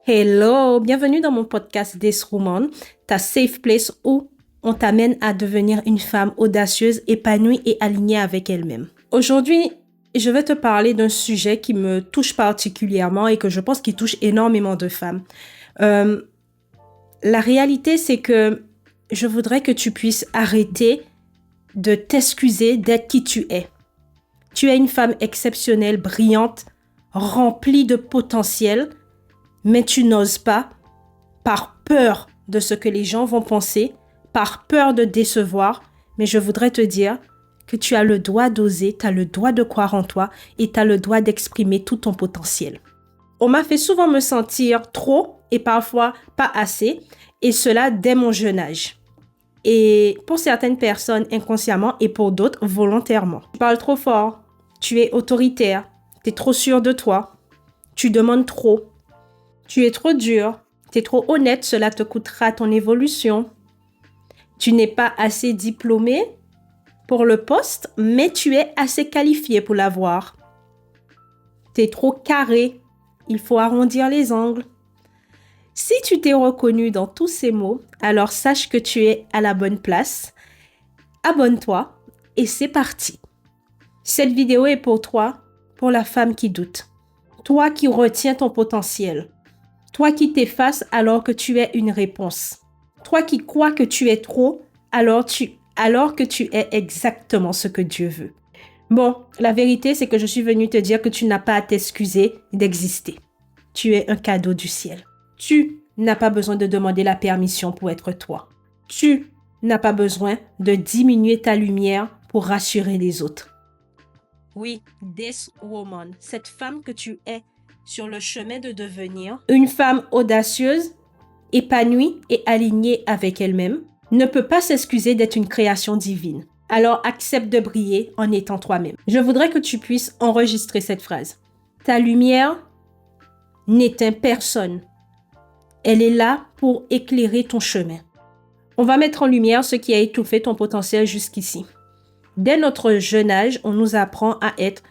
Hello, bienvenue dans mon podcast This Woman, ta safe place où on t'amène à devenir une femme audacieuse, épanouie et alignée avec elle-même. Aujourd'hui, je vais te parler d'un sujet qui me touche particulièrement et que je pense qui touche énormément de femmes. La réalité, c'est que je voudrais que tu puisses arrêter de t'excuser d'être qui tu es. Tu es une femme exceptionnelle, brillante, remplie de potentiel, mais tu n'oses pas, par peur de ce que les gens vont penser, par peur de décevoir. Mais je voudrais te dire que tu as le droit d'oser, tu as le droit de croire en toi et tu as le droit d'exprimer tout ton potentiel. On m'a fait souvent me sentir trop et parfois pas assez, et cela dès mon jeune âge. Et pour certaines personnes inconsciemment et pour d'autres volontairement. Tu parles trop fort, tu es autoritaire, tu es trop sûr de toi, tu demandes trop. Tu es trop dur, tu es trop honnête, cela te coûtera ton évolution. Tu n'es pas assez diplômé pour le poste, mais tu es assez qualifié pour l'avoir. Tu es trop carré, il faut arrondir les angles. Si tu t'es reconnu dans tous ces mots, alors sache que tu es à la bonne place. Abonne-toi et c'est parti. Cette vidéo est pour toi, pour la femme qui doute. Toi qui retiens ton potentiel. Toi qui t'effaces alors que tu es une réponse. Toi qui crois que tu es trop alors que tu es exactement ce que Dieu veut. Bon, la vérité, c'est que je suis venue te dire que tu n'as pas à t'excuser d'exister. Tu es un cadeau du ciel. Tu n'as pas besoin de demander la permission pour être toi. Tu n'as pas besoin de diminuer ta lumière pour rassurer les autres. Oui, this woman, cette femme que tu es, sur le chemin de devenir une femme audacieuse, épanouie et alignée avec elle-même, ne peut pas s'excuser d'être une création divine. Alors accepte de briller en étant toi-même. Je voudrais que tu puisses enregistrer cette phrase. Ta lumière n'éteint personne. Elle est là pour éclairer ton chemin. On va mettre en lumière ce qui a étouffé ton potentiel jusqu'ici. Dès notre jeune âge, on nous apprend à être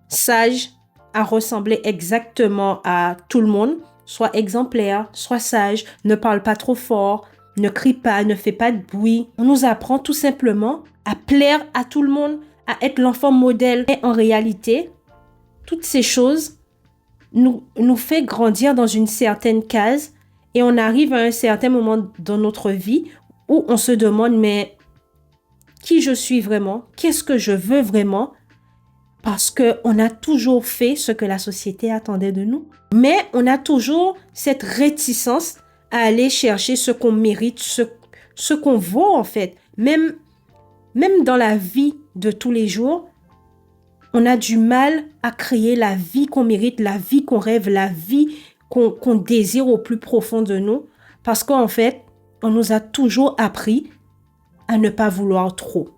sage, à ressembler exactement à tout le monde, sois exemplaire, sois sage, ne parle pas trop fort, ne crie pas, ne fais pas de bruit. On nous apprend tout simplement à plaire à tout le monde, à être l'enfant modèle. Et en réalité, toutes ces choses nous fait grandir dans une certaine case et on arrive à un certain moment dans notre vie où on se demande mais qui je suis vraiment? Qu'est-ce que je veux vraiment? Parce qu'on a toujours fait ce que la société attendait de nous. Mais on a toujours cette réticence à aller chercher ce qu'on mérite, ce qu'on vaut en fait. Même dans la vie de tous les jours, on a du mal à créer la vie qu'on mérite, la vie qu'on rêve, la vie qu'on désire au plus profond de nous. Parce qu'en fait, on nous a toujours appris à ne pas vouloir trop.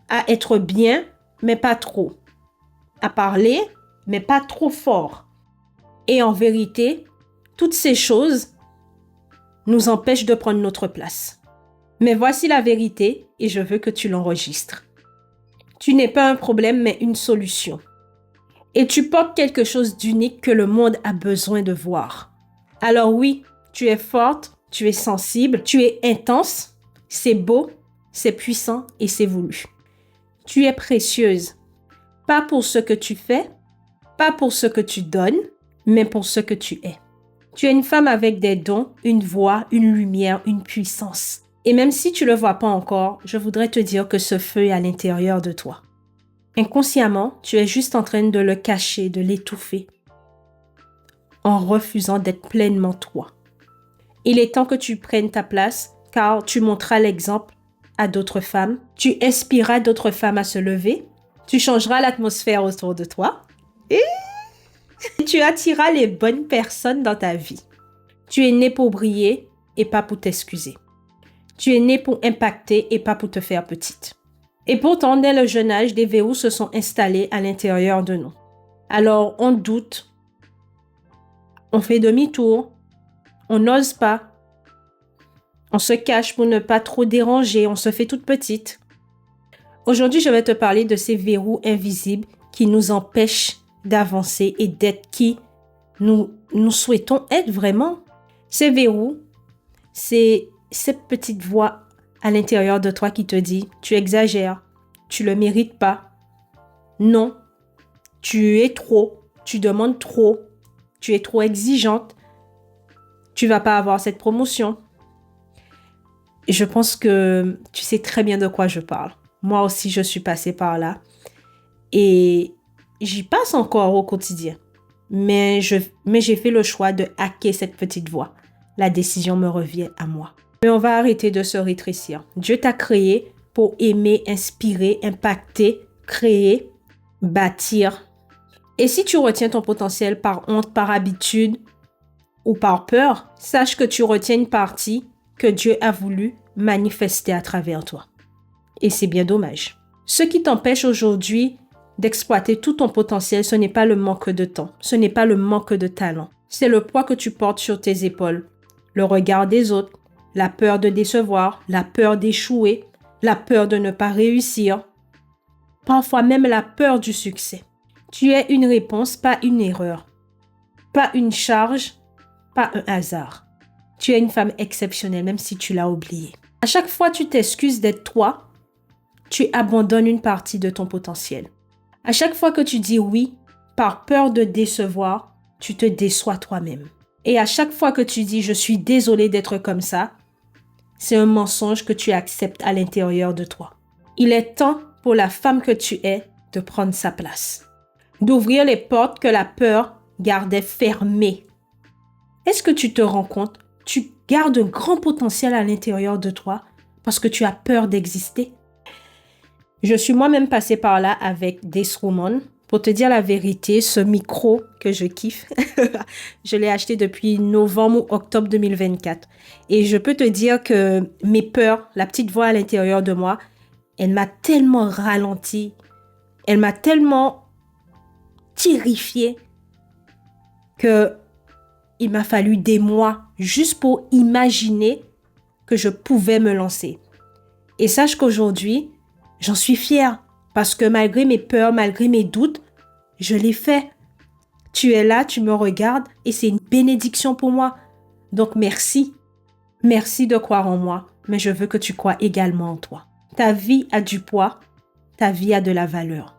À être bien, mais pas trop. À parler, mais pas trop fort. Et en vérité, toutes ces choses nous empêchent de prendre notre place. Mais voici la vérité et je veux que tu l'enregistres. Tu n'es pas un problème, mais une solution. Et tu portes quelque chose d'unique que le monde a besoin de voir. Alors oui, tu es forte, tu es sensible, tu es intense, c'est beau, c'est puissant et c'est voulu. Tu es précieuse. Pas pour ce que tu fais, pas pour ce que tu donnes, mais pour ce que tu es. Tu es une femme avec des dons, une voix, une lumière, une puissance. Et même si tu ne le vois pas encore, je voudrais te dire que ce feu est à l'intérieur de toi. Inconsciemment, tu es juste en train de le cacher, de l'étouffer, en refusant d'être pleinement toi. Il est temps que tu prennes ta place, car tu montreras l'exemple à d'autres femmes. Tu inspireras d'autres femmes à se lever. Tu changeras l'atmosphère autour de toi. Et tu attireras les bonnes personnes dans ta vie. Tu es né pour briller et pas pour t'excuser. Tu es né pour impacter et pas pour te faire petite. Et pourtant, dès le jeune âge, des verrous se sont installés à l'intérieur de nous. Alors, on doute, on fait demi-tour, on n'ose pas, on se cache pour ne pas trop déranger, on se fait toute petite. Aujourd'hui, je vais te parler de ces verrous invisibles qui nous empêchent d'avancer et d'être qui nous souhaitons être vraiment. Ces verrous, c'est cette petite voix à l'intérieur de toi qui te dit « Tu exagères, tu le mérites pas. Non, tu es trop, tu demandes trop, tu es trop exigeante, tu vas pas avoir cette promotion. » Et je pense que tu sais très bien de quoi je parle. Moi aussi, je suis passée par là. Et j'y passe encore au quotidien. Mais j'ai fait le choix de hacker cette petite voix. La décision me revient à moi. Mais on va arrêter de se rétrécir. Dieu t'a créé pour aimer, inspirer, impacter, créer, bâtir. Et si tu retiens ton potentiel par honte, par habitude ou par peur, sache que tu retiens une partie que Dieu a voulu manifester à travers toi. Et c'est bien dommage. Ce qui t'empêche aujourd'hui d'exploiter tout ton potentiel, ce n'est pas le manque de temps, ce n'est pas le manque de talent. C'est le poids que tu portes sur tes épaules, le regard des autres, la peur de décevoir, la peur d'échouer, la peur de ne pas réussir, parfois même la peur du succès. Tu es une réponse, pas une erreur, pas une charge, pas un hasard. Tu es une femme exceptionnelle, même si tu l'as oublié. À chaque fois que tu t'excuses d'être toi, tu abandonnes une partie de ton potentiel. À chaque fois que tu dis oui, par peur de décevoir, tu te déçois toi-même. Et à chaque fois que tu dis « je suis désolée d'être comme ça », c'est un mensonge que tu acceptes à l'intérieur de toi. Il est temps pour la femme que tu es de prendre sa place, d'ouvrir les portes que la peur gardait fermées. Est-ce que tu te rends compte? Tu gardes un grand potentiel à l'intérieur de toi parce que tu as peur d'exister. Je suis moi-même passée par là avec This Woman. Pour te dire la vérité, ce micro que je kiffe, je l'ai acheté depuis novembre ou octobre 2024. Et je peux te dire que mes peurs, la petite voix à l'intérieur de moi, elle m'a tellement ralenti, elle m'a tellement terrifiée que il m'a fallu des mois juste pour imaginer que je pouvais me lancer. Et sache qu'aujourd'hui, j'en suis fière parce que malgré mes peurs, malgré mes doutes, je l'ai fait. Tu es là, tu me regardes et c'est une bénédiction pour moi. Donc merci. Merci de croire en moi, mais je veux que tu crois également en toi. Ta vie a du poids, ta vie a de la valeur.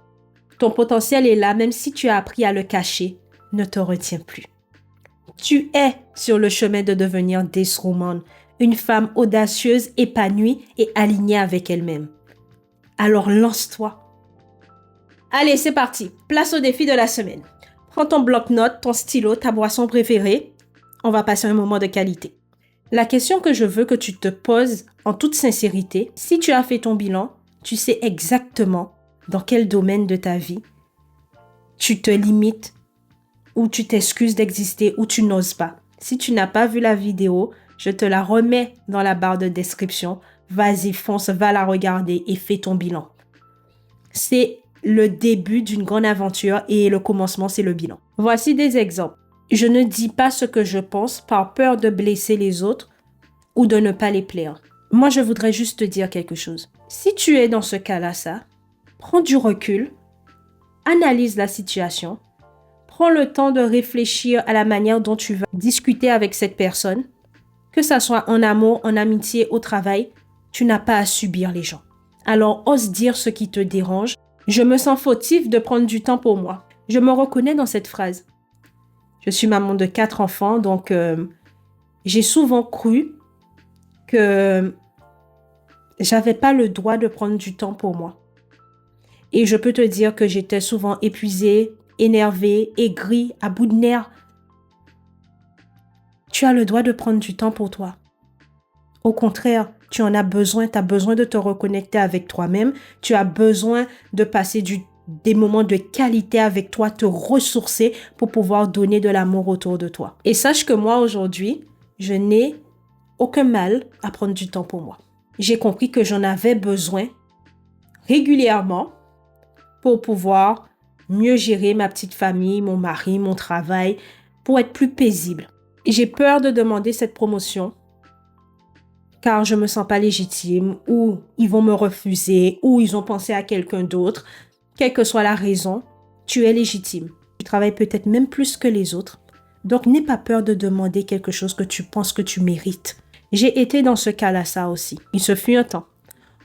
Ton potentiel est là, même si tu as appris à le cacher, ne te retiens plus. Tu es sur le chemin de devenir This Woman, une femme audacieuse, épanouie et alignée avec elle-même. Alors lance-toi. Allez, c'est parti. Place au défi de la semaine. Prends ton bloc-notes, ton stylo, ta boisson préférée. On va passer un moment de qualité. La question que je veux que tu te poses en toute sincérité, si tu as fait ton bilan, tu sais exactement dans quel domaine de ta vie tu te limites, ou tu t'excuses d'exister, ou tu n'oses pas. Si tu n'as pas vu la vidéo, je te la remets dans la barre de description. Vas-y, fonce, va la regarder et fais ton bilan. C'est le début d'une grande aventure et le commencement, c'est le bilan. Voici des exemples. Je ne dis pas ce que je pense par peur de blesser les autres ou de ne pas les plaire. Moi, je voudrais juste te dire quelque chose. Si tu es dans ce cas-là, prends du recul, analyse la situation, prends le temps de réfléchir à la manière dont tu vas discuter avec cette personne, que ça soit en amour, en amitié, au travail, tu n'as pas à subir les gens. Alors, ose dire ce qui te dérange. Je me sens fautif de prendre du temps pour moi. Je me reconnais dans cette phrase. Je suis maman de 4 enfants, donc j'ai souvent cru que j'avais pas le droit de prendre du temps pour moi. Et je peux te dire que j'étais souvent épuisée, énervée, aigrie, à bout de nerfs. Tu as le droit de prendre du temps pour toi. Au contraire, tu en as besoin, tu as besoin de te reconnecter avec toi-même, tu as besoin de passer des moments de qualité avec toi, te ressourcer pour pouvoir donner de l'amour autour de toi. Et sache que moi, aujourd'hui, je n'ai aucun mal à prendre du temps pour moi. J'ai compris que j'en avais besoin régulièrement pour pouvoir mieux gérer ma petite famille, mon mari, mon travail, pour être plus paisible. Et j'ai peur de demander cette promotion car je me sens pas légitime, ou ils vont me refuser, ou ils ont pensé à quelqu'un d'autre. Quelle que soit la raison, tu es légitime. Tu travailles peut-être même plus que les autres, Donc, n'aie pas peur de demander quelque chose que tu penses que tu mérites. J'ai été dans ce cas-là, ça aussi. Il se fut un temps.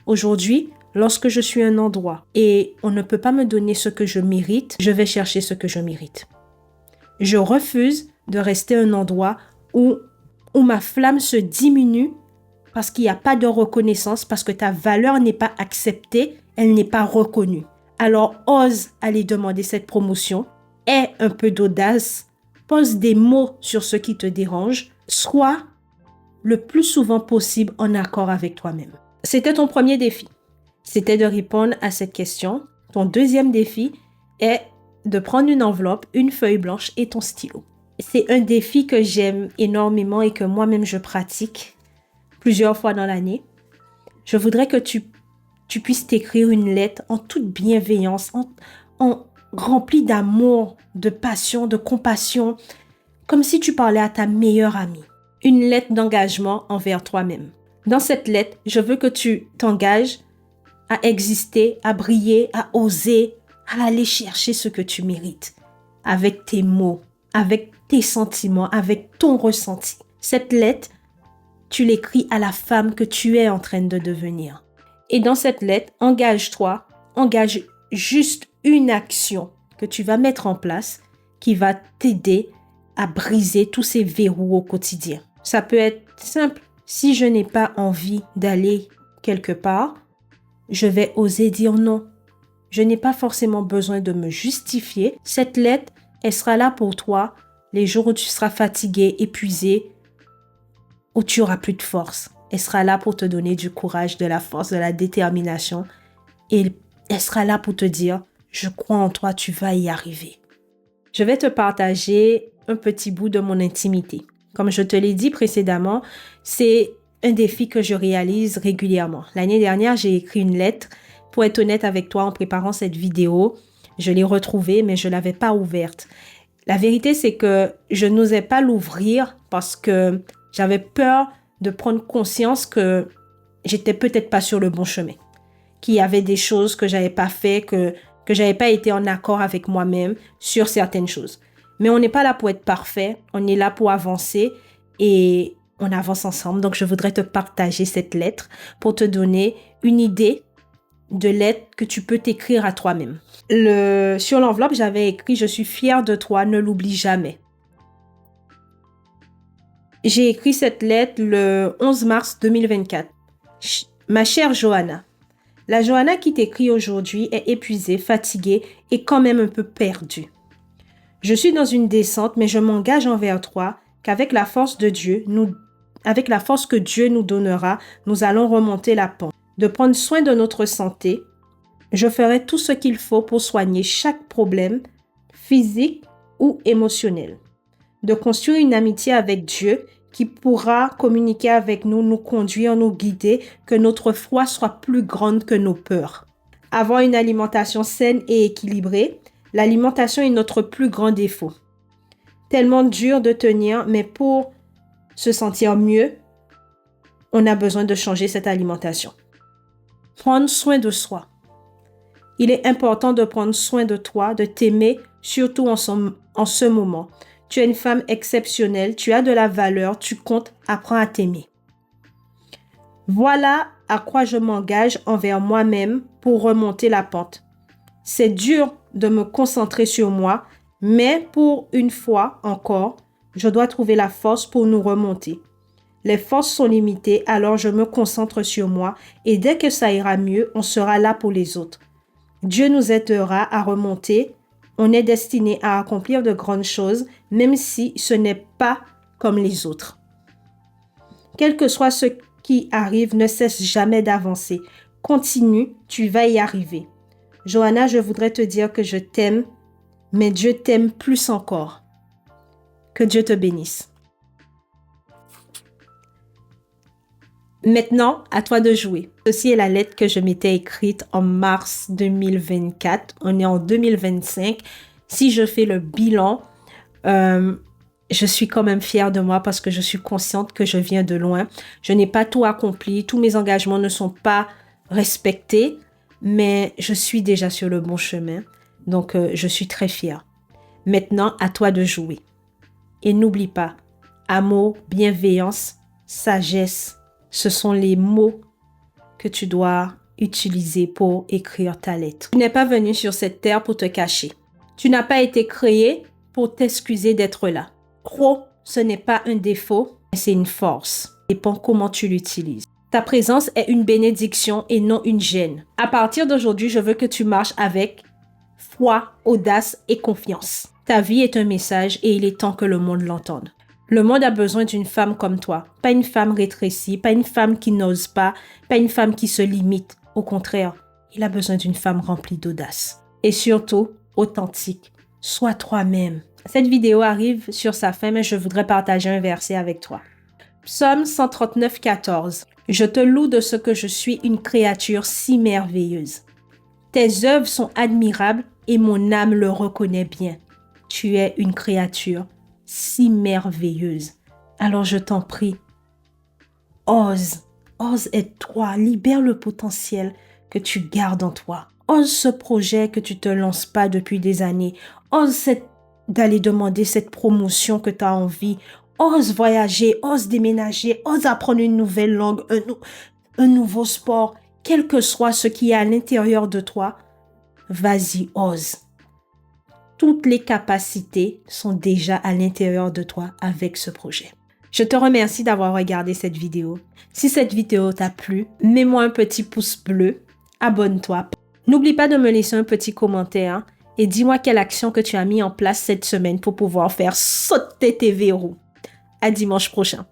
Aujourd'hui, lorsque je suis à un endroit et on ne peut pas me donner ce que je mérite, je vais chercher ce que je mérite. Je refuse de rester à un endroit où ma flamme se diminue parce qu'il n'y a pas de reconnaissance, parce que ta valeur n'est pas acceptée, elle n'est pas reconnue. Alors, ose aller demander cette promotion, aie un peu d'audace, pose des mots sur ce qui te dérange, sois le plus souvent possible en accord avec toi-même. C'était ton premier défi. C'était de répondre à cette question. Ton deuxième défi est de prendre une enveloppe, une feuille blanche et ton stylo. C'est un défi que j'aime énormément et que moi-même je pratique plusieurs fois dans l'année. Je voudrais que tu puisses t'écrire une lettre en toute bienveillance, en remplie d'amour, de passion, de compassion, comme si tu parlais à ta meilleure amie. Une lettre d'engagement envers toi-même. Dans cette lettre, je veux que tu t'engages à exister, à briller, à oser, à aller chercher ce que tu mérites. Avec tes mots, avec tes sentiments, avec ton ressenti. Cette lettre, tu l'écris à la femme que tu es en train de devenir. Et dans cette lettre, engage-toi, engage juste une action que tu vas mettre en place qui va t'aider à briser tous ces verrous au quotidien. Ça peut être simple. Si je n'ai pas envie d'aller quelque part, je vais oser dire non. Je n'ai pas forcément besoin de me justifier. Cette lettre, elle sera là pour toi les jours où tu seras fatigué, épuisé, où tu auras plus de force. Elle sera là pour te donner du courage, de la force, de la détermination. Et elle sera là pour te dire, je crois en toi, tu vas y arriver. Je vais te partager un petit bout de mon intimité. Comme je te l'ai dit précédemment, c'est un défi que je réalise régulièrement. L'année dernière, j'ai écrit une lettre. Pour être honnête avec toi, en préparant cette vidéo, je l'ai retrouvée, mais je ne l'avais pas ouverte. La vérité, c'est que je n'osais pas l'ouvrir parce que j'avais peur de prendre conscience que j'étais peut-être pas sur le bon chemin. Qu'il y avait des choses que j'avais pas fait, que j'avais pas été en accord avec moi-même sur certaines choses. Mais on n'est pas là pour être parfait, on est là pour avancer et on avance ensemble. Donc, je voudrais te partager cette lettre pour te donner une idée de lettre que tu peux t'écrire à toi-même. Sur l'enveloppe, j'avais écrit « Je suis fière de toi, ne l'oublie jamais ». J'ai écrit cette lettre le 11 mars 2024. Ma chère Johanna, la Johanna qui t'écrit aujourd'hui est épuisée, fatiguée et quand même un peu perdue. Je suis dans une descente, mais je m'engage envers toi qu'avec la force de Dieu, avec la force que Dieu nous donnera, nous allons remonter la pente. De prendre soin de notre santé, je ferai tout ce qu'il faut pour soigner chaque problème physique ou émotionnel. De construire une amitié avec Dieu qui pourra communiquer avec nous, nous conduire, nous guider, que notre foi soit plus grande que nos peurs. Avoir une alimentation saine et équilibrée, l'alimentation est notre plus grand défaut. Tellement dur de tenir, mais pour se sentir mieux, on a besoin de changer cette alimentation. Prendre soin de soi. Il est important de prendre soin de toi, de t'aimer, surtout en ce moment. Tu es une femme exceptionnelle, tu as de la valeur, tu comptes, apprends à t'aimer. Voilà à quoi je m'engage envers moi-même pour remonter la pente. C'est dur de me concentrer sur moi, mais pour une fois encore, je dois trouver la force pour nous remonter. Les forces sont limitées, alors je me concentre sur moi et dès que ça ira mieux, on sera là pour les autres. Dieu nous aidera à remonter. On est destiné à accomplir de grandes choses, même si ce n'est pas comme les autres. Quel que soit ce qui arrive, ne cesse jamais d'avancer. Continue, tu vas y arriver. Johanna, je voudrais te dire que je t'aime, mais Dieu t'aime plus encore. Que Dieu te bénisse. Maintenant, à toi de jouer. Ceci est la lettre que je m'étais écrite en mars 2024. On est en 2025. Si je fais le bilan, je suis quand même fière de moi parce que je suis consciente que je viens de loin. Je n'ai pas tout accompli. Tous mes engagements ne sont pas respectés, mais je suis déjà sur le bon chemin. Donc, je suis très fière. Maintenant, à toi de jouer. Et n'oublie pas, amour, bienveillance, sagesse, ce sont les mots que tu dois utiliser pour écrire ta lettre. Tu n'es pas venu sur cette terre pour te cacher. Tu n'as pas été créé pour t'excuser d'être là. Ce n'est pas un défaut, c'est une force. Ça dépend comment tu l'utilises. Ta présence est une bénédiction et non une gêne. À partir d'aujourd'hui, je veux que tu marches avec foi, audace et confiance. Ta vie est un message et il est temps que le monde l'entende. Le monde a besoin d'une femme comme toi. Pas une femme rétrécie, pas une femme qui n'ose pas une femme qui se limite. Au contraire, il a besoin d'une femme remplie d'audace. Et surtout, authentique. Sois toi-même. Cette vidéo arrive sur sa fin, mais je voudrais partager un verset avec toi. Psaume 139, 14. Je te loue de ce que je suis une créature si merveilleuse. Tes œuvres sont admirables et mon âme le reconnaît bien. Tu es une créature si merveilleuse. Alors je t'en prie, ose être toi, libère le potentiel que tu gardes en toi. Ose ce projet que tu te lances pas depuis des années. Ose d'aller demander cette promotion que tu as envie. Ose voyager, ose déménager, ose apprendre une nouvelle langue, un nouveau sport. Quel que soit ce qui est à l'intérieur de toi, vas-y, ose. Toutes les capacités sont déjà à l'intérieur de toi avec ce projet. Je te remercie d'avoir regardé cette vidéo. Si cette vidéo t'a plu, mets-moi un petit pouce bleu, abonne-toi. N'oublie pas de me laisser un petit commentaire et dis-moi quelle action que tu as mis en place cette semaine pour pouvoir faire sauter tes verrous. À dimanche prochain.